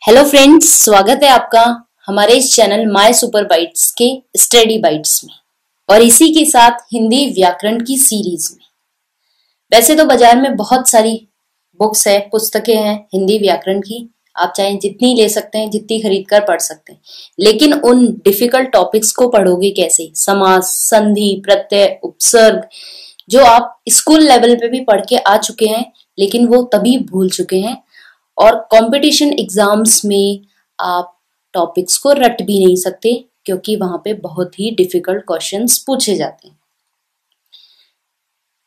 Hello friends, स्वागत है आपका हमारे इस चैनल माय सुपर बाइट्स के स्टडी बाइट्स में और इसी के साथ हिंदी व्याकरण की सीरीज में। वैसे तो बाजार में बहुत सारी बुक्स है, पुस्तकें हैं हिंदी व्याकरण की। आप चाहे जितनी ले सकते हैं, जितनी खरीद कर पढ़ सकते हैं, लेकिन उन डिफिकल्ट टॉपिक्स को पढ़ोगे कैसे? समास, संधि, प्रत्यय, उपसर्ग जो आप स्कूल लेवल पे भी पढ़ के आ चुके हैं, लेकिन वो तभी भूल चुके हैं और कंपटीशन एग्जाम्स में आप टॉपिक्स को रट भी नहीं सकते क्योंकि वहां पे बहुत ही डिफिकल्ट क्वेश्चंस पूछे जाते हैं।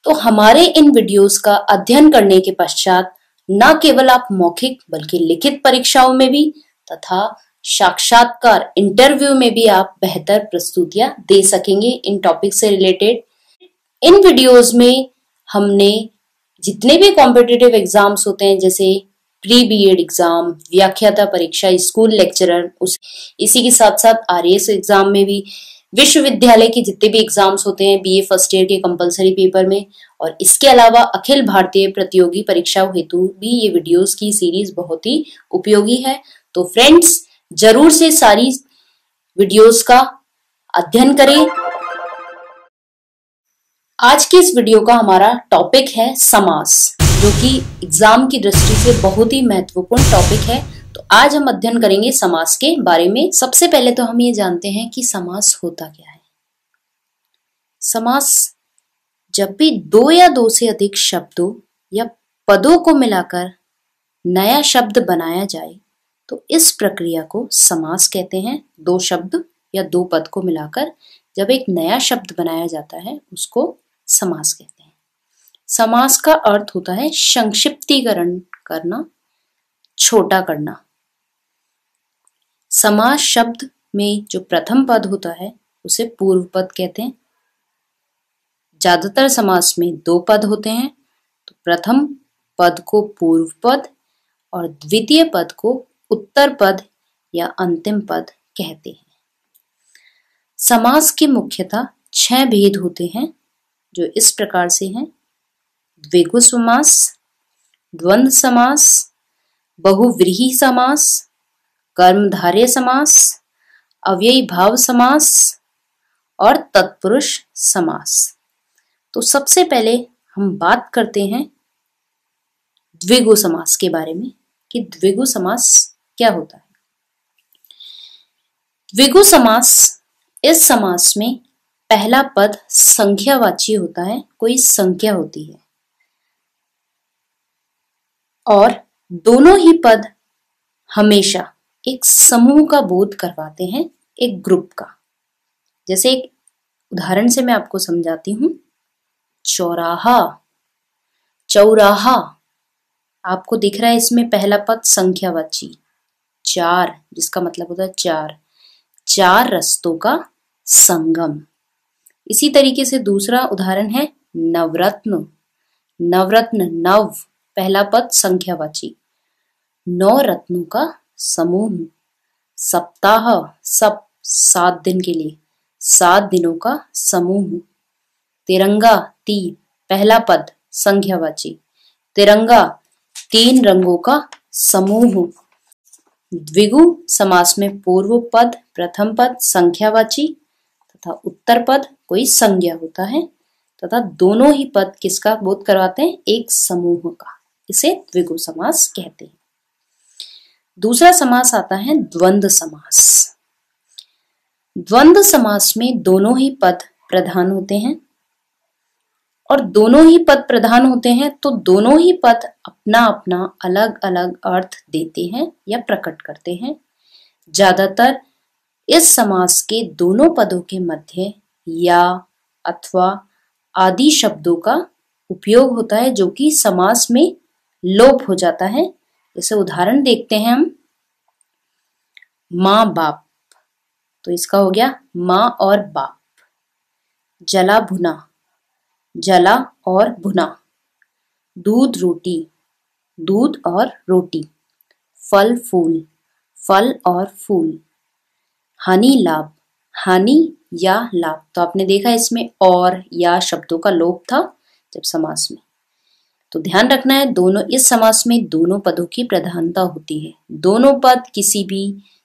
तो हमारे इन वीडियोस का अध्ययन करने के पश्चात न केवल आप मौखिक बल्कि लिखित परीक्षाओं में भी तथा साक्षात्कार इंटरव्यू में भी आप बेहतर प्रस्तुतियां दे सकेंगे इन टॉपिक से रिलेटेड। इन वीडियोस में हमने जितने भी कॉम्पिटिटिव एग्जाम्स होते हैं, जैसे प्री बीएड एग्जाम, व्याख्याता परीक्षा, स्कूल लेक्चरर, इसी के साथ साथ आरएएस एग्जाम में भी, विश्वविद्यालय के जितने भी एग्जाम्स होते हैं बीए फर्स्ट ईयर के कंपलसरी पेपर में, और इसके अलावा अखिल भारतीय प्रतियोगी परीक्षा हेतु भी ये वीडियोस की सीरीज बहुत ही उपयोगी है। तो फ्रेंड्स, जरूर से सारी वीडियोस का अध्ययन करें। आज के इस वीडियो का हमारा टॉपिक है समास, जो कि एग्जाम की दृष्टि से बहुत ही महत्वपूर्ण टॉपिक है। तो आज हम अध्ययन करेंगे समास के बारे में। सबसे पहले तो हम ये जानते हैं कि समास होता क्या है। समास जब भी दो या दो से अधिक शब्दों या पदों को मिलाकर नया शब्द बनाया जाए तो इस प्रक्रिया को समास कहते हैं। दो शब्द या दो पद को मिलाकर जब एक नया शब्द बनाया जाता है उसको समास कहते हैं। समास का अर्थ होता है संक्षिप्तीकरण करना, छोटा करना। समास शब्द में जो प्रथम पद होता है उसे पूर्व पद कहते हैं। ज्यादातर समास में दो पद होते हैं, तो प्रथम पद को पूर्व पद और द्वितीय पद को उत्तर पद या अंतिम पद कहते हैं। समास के मुख्यतः 6 भेद होते हैं, जो इस प्रकार से हैं: द्विगु समास, द्वंद्व समास, बहुव्रीहि समास, कर्मधारय समास, अव्ययी भाव समास और तत्पुरुष समास। तो सबसे पहले हम बात करते हैं द्विगु समास के बारे में कि द्विगु समास क्या होता है। द्विगु समास, इस समास में पहला पद संख्यावाची होता है, कोई संख्या होती है, और दोनों ही पद हमेशा एक समूह का बोध करवाते हैं, एक ग्रुप का। जैसे एक उदाहरण से मैं आपको समझाती हूं। चौराहा, चौराहा, आपको दिख रहा है इसमें पहला पद संख्यावाची, चार, जिसका मतलब होता है चार, चार रस्तों का संगम। इसी तरीके से दूसरा उदाहरण है नवरत्न, नवरत्न, नव, पहला पद संख्यावाची, 9 रत्नों का समूह। सप्ताह, सप, 7 दिन के लिए, 7 दिनों का समूह। तिरंगा, ती, पहला पद संख्यावाची, तिरंगा, 3 रंगों का समूह। द्विगु समास में पूर्व पद, प्रथम पद संख्यावाची तथा उत्तर पद कोई संज्ञा होता है तथा दोनों ही पद किसका बोध करवाते हैं? एक समूह का। इसे द्विगु समास कहते हैं। दूसरा समास आता है द्वंद्व समास। द्वंद्व समास में दोनों ही पद प्रधान होते हैं, और दोनों ही पद प्रधान होते हैं तो दोनों ही पद अपना अपना अलग अलग अर्थ देते हैं या प्रकट करते हैं। ज्यादातर इस समास के दोनों पदों के मध्य या अथवा आदि शब्दों का उपयोग होता है, जो कि समास में लोप हो जाता है। जैसे उदाहरण देखते हैं हम, माँ बाप, तो इसका हो गया माँ और बाप। जला भुना, जला और भुना। दूध रोटी, दूध और रोटी। फल फूल, फल और फूल। हानि लाभ, हानि या लाभ। तो आपने देखा इसमें और या शब्दों का लोप था जब समास में। तो ध्यान रखना है, दोनों इस समास में दोनों पदों की प्रधानता होती है। दोनों पद किसी भी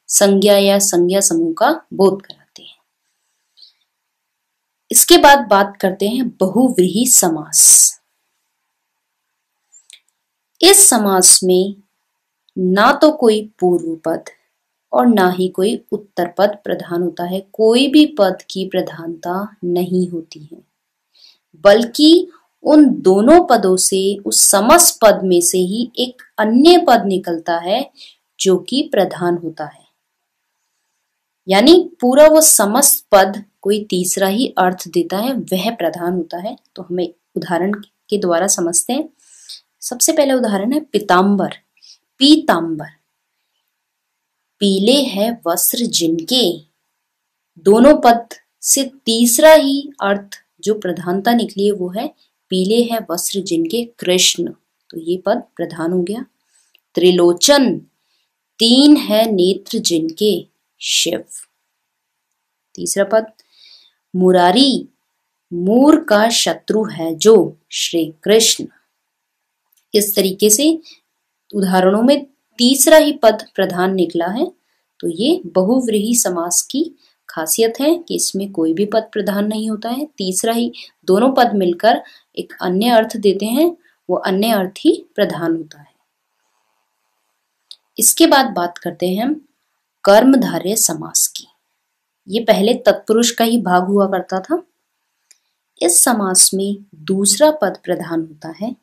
संज्ञा या संज्ञा समूह का बोध कराते हैं। इसके बाद बात करते हैं बहुव्रीहि समास। इस समास में ना तो कोई पूर्व पद और ना ही कोई उत्तर पद प्रधान होता है। कोई भी पद की प्रधानता नहीं होती है, बल्कि उन दोनों पदों से, उस समस पद में से ही एक अन्य पद निकलता है जो कि प्रधान होता है। यानी पूरा वो समस्त पद कोई तीसरा ही अर्थ देता है, वह प्रधान होता है। तो हमें उदाहरण के द्वारा समझते हैं। सबसे पहले उदाहरण है पीतांबर। पीतांबर, पीले है वस्त्र जिनके, दोनों पद से तीसरा ही अर्थ जो प्रधानता निकली है वो है पीले है वस्त्र जिनके कृष्ण, तो ये पद प्रधान हो गया। त्रिलोचन, तीन है नेत्र जिनके शिव, तीसरा पद। मुरारी, मूर का शत्रु है जो श्री कृष्ण। इस तरीके से उदाहरणों में तीसरा ही पद प्रधान निकला है। तो ये बहुव्रीहि समास की खासियत है कि इसमें कोई भी पद प्रधान नहीं होता है, तीसरा ही, दोनों पद मिलकर एक अन्य अर्थ देते हैं, वो अन्य अर्थ ही प्रधान होता है। इसके बाद बात करते हैं हम कर्मधारय समास की। ये पहले तत्पुरुष का ही भाग हुआ करता था। इस समास में दूसरा पद प्रधान होता है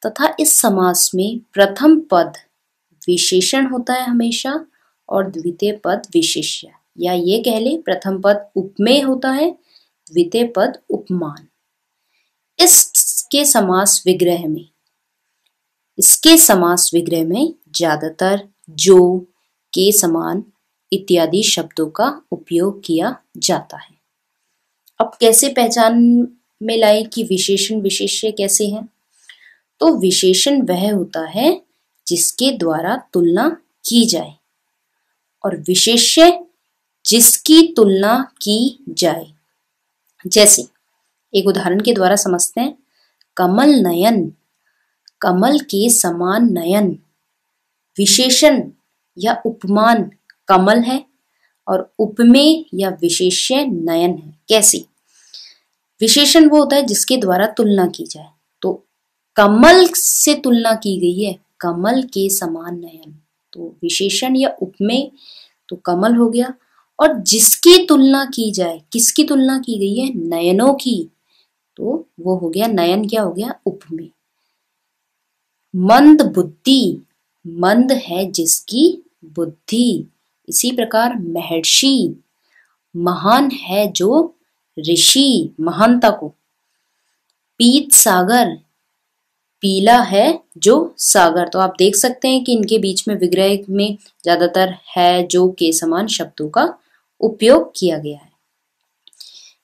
तथा इस समास में प्रथम पद विशेषण होता है हमेशा और द्वितीय पद विशेष्य, या ये कह ले प्रथम पद उपमेय होता है, द्वितीय पद उपमान। इसके समास विग्रह में ज्यादातर जो, के समान इत्यादि शब्दों का उपयोग किया जाता है। अब कैसे पहचान में लाए कि विशेषण विशेष्य कैसे हैं? तो विशेषण वह होता है जिसके द्वारा तुलना की जाए और विशेष्य जिसकी तुलना की जाए। जैसे एक उदाहरण के द्वारा समझते हैं। कमल नयन, कमल के समान नयन, विशेषण या उपमान कमल है और उपमेय या विशेष्य नयन है। कैसे? विशेषण वो होता है जिसके द्वारा तुलना की जाए, तो कमल से तुलना की गई है, कमल के समान नयन, तो विशेषण या उपमेय तो कमल हो गया। और जिसकी तुलना की जाए, किसकी तुलना की गई है? नयनों की, तो वो हो गया नयन, क्या हो गया? उपमेय। मंद बुद्धि, मंद है जिसकी बुद्धि। इसी प्रकार महर्षि, महान है जो ऋषि, महानता को। पीत सागर, पीला है जो सागर। तो आप देख सकते हैं कि इनके बीच में विग्रह में ज्यादातर है, जो, के समान शब्दों का उपयोग किया गया है।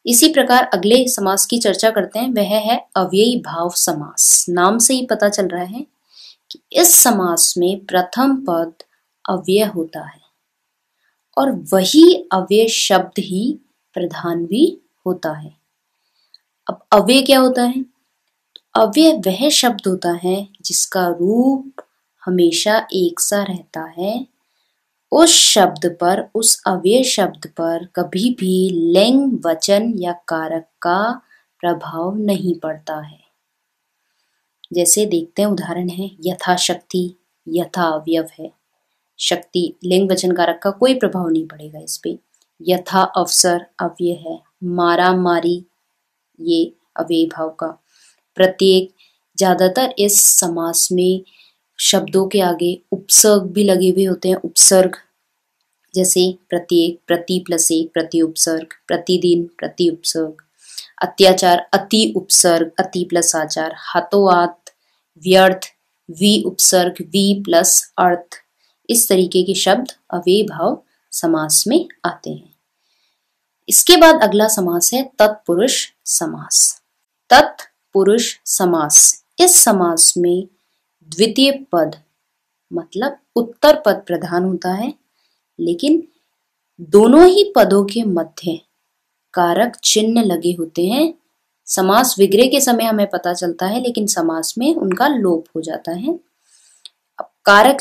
इसी प्रकार अगले समास की चर्चा करते हैं, वह है अव्ययी भाव समास। नाम से ही पता चल रहा है कि इस समास में प्रथम पद अव्यय होता है और वही अव्यय शब्द ही प्रधान भी होता है। अब अव्यय क्या होता है? अव्यय वह शब्द होता है जिसका रूप हमेशा एक सा रहता है। उस शब्द पर, उस अव्यय शब्द पर कभी भी लिंग, वचन या कारक का प्रभाव नहीं पड़ता है। जैसे देखते हैं, उदाहरण है यथाशक्ति, यथा अवयव है, शक्ति लिंग वचन कारक का कोई प्रभाव नहीं पड़ेगा इस पे। यथा अवसर अव्यय है, मारा मारी ये अव्ययी भाव का। प्रत्येक, ज्यादातर इस समास में शब्दों के आगे उपसर्ग भी लगे हुए होते हैं, उपसर्ग। जैसे प्रत्येक, प्रति प्लस एक, प्रति उपसर्ग। प्रतिदिन, प्रति उपसर्ग। अत्याचार, अति उपसर्ग, अति प्लस आचार। हाथोहाथ, व्यर्थ, वी उपसर्ग, वी प्लस अर्थ। इस तरीके के शब्द अव्ययी भाव समास में आते हैं। इसके बाद अगला समास है तत्पुरुष समास। तत्पुरुष समास, इस समास में द्वितीय पद मतलब उत्तर पद प्रधान होता है, लेकिन दोनों ही पदों के मध्य कारक चिन्ह लगे होते हैं समास विग्रह के समय हमें पता चलता है, लेकिन समास में उनका लोप हो जाता है। अब कारक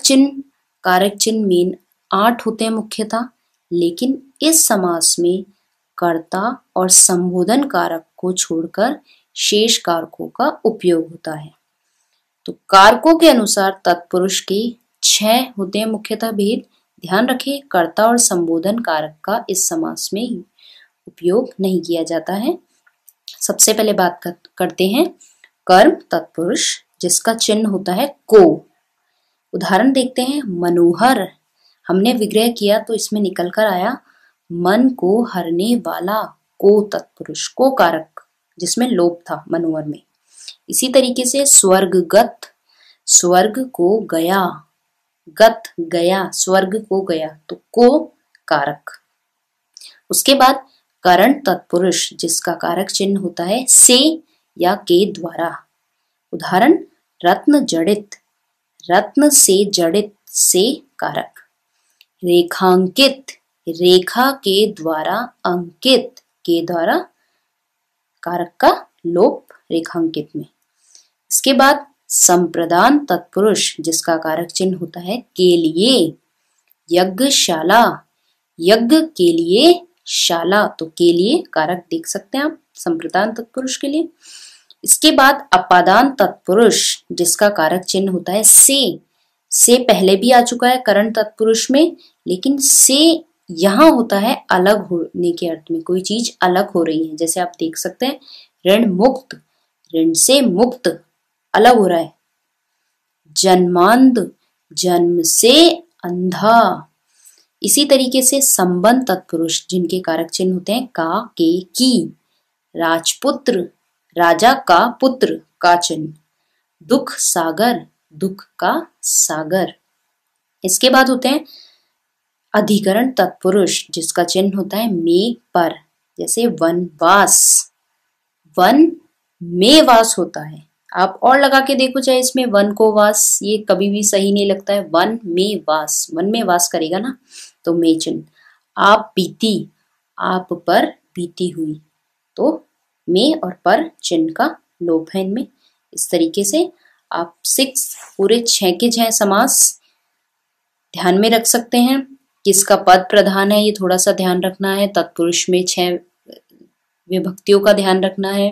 चिन्ह मेन 8 होते हैं मुख्यतः, लेकिन इस समास में कर्ता और संबोधन कारक को छोड़कर शेष कारकों का उपयोग होता है। तो कारकों के अनुसार तत्पुरुष के 6 होते हैं मुख्यतः भेद। ध्यान रखें, कर्ता और संबोधन कारक का इस समास में उपयोग नहीं किया जाता है। सबसे पहले बात करते हैं कर्म तत्पुरुष, जिसका चिन्ह होता है को। उदाहरण देखते हैं, मनोहर। हमने विग्रह किया तो इसमें निकल कर आया मन को हरने वाला, को तत्पुरुष, को कारक जिसमें लोप था मनोहर में। इसी तरीके से स्वर्गगत, स्वर्ग को गया, गत गया, स्वर्ग को गया, तो को कारक। उसके बाद करण तत्पुरुष, जिसका कारक चिन्ह होता है से या के द्वारा। उदाहरण, रत्न जड़ित, रत्न से जड़ित, से कारक। रेखांकित, रेखा के द्वारा अंकित, के द्वारा कारक का लोप रेखांकित में। इसके बाद संप्रदान तत्पुरुष, जिसका कारक चिन्ह होता है के लिए। यज्ञशाला, यज्ञ के लिए, शाला, तो के लिए कारक देख सकते हैं आप संप्रदान तत्पुरुष के लिए। इसके बाद अपादान तत्पुरुष, जिसका कारक चिन्ह होता है से पहले भी आ चुका है करण तत्पुरुष में, लेकिन से यहां होता है अलग होने के अर्थ में, कोई चीज अलग हो रही है। जैसे आप देख सकते हैं ऋण मुक्त, ऋण से मुक्त, अलग हो रहा है। जन्मांध, जन्म से अंधा। इसी तरीके से संबंध तत्पुरुष, जिनके कारक चिन्ह होते हैं का, के, की। राजपुत्र, राजा का पुत्र, का चिन्ह। दुख सागर, दुख का सागर। इसके बाद होते हैं अधिकरण तत्पुरुष, जिसका चिन्ह होता है में, पर। जैसे वनवास, वन में वास होता है। आप और लगा के देखो, चाहे इसमें वन को वास, ये कभी भी सही नहीं लगता है। वन में वास, वन में वास करेगा ना, तो में चिन्ह। आप बीती, आप पर बीती हुई, तो में और पर चिन्ह का लोप है इनमें। इस तरीके से आप 6 पूरे 6 के 6 समास ध्यान में रख सकते हैं। किसका पद प्रधान है ये थोड़ा सा ध्यान रखना है। तत्पुरुष में 6 विभक्तियों का ध्यान रखना है।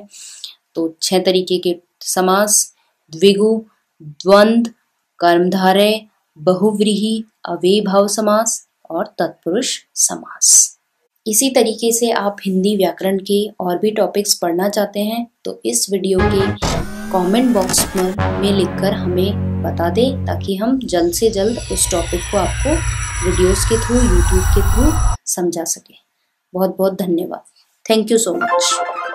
तो 6 तरीके के समास, द्विगु, द्वंद्व, कर्मधारय, बहुव्रीहि, अव्ययीभाव समास और तत्पुरुष समास। इसी तरीके से आप हिंदी व्याकरण के और भी टॉपिक्स पढ़ना चाहते हैं तो इस वीडियो के कमेंट बॉक्स में लिखकर हमें बता दें, ताकि हम जल्द से जल्द उस टॉपिक को आपको वीडियोस के थ्रू, यूट्यूब के थ्रू समझा सकें। बहुत बहुत धन्यवाद। Thank you so much.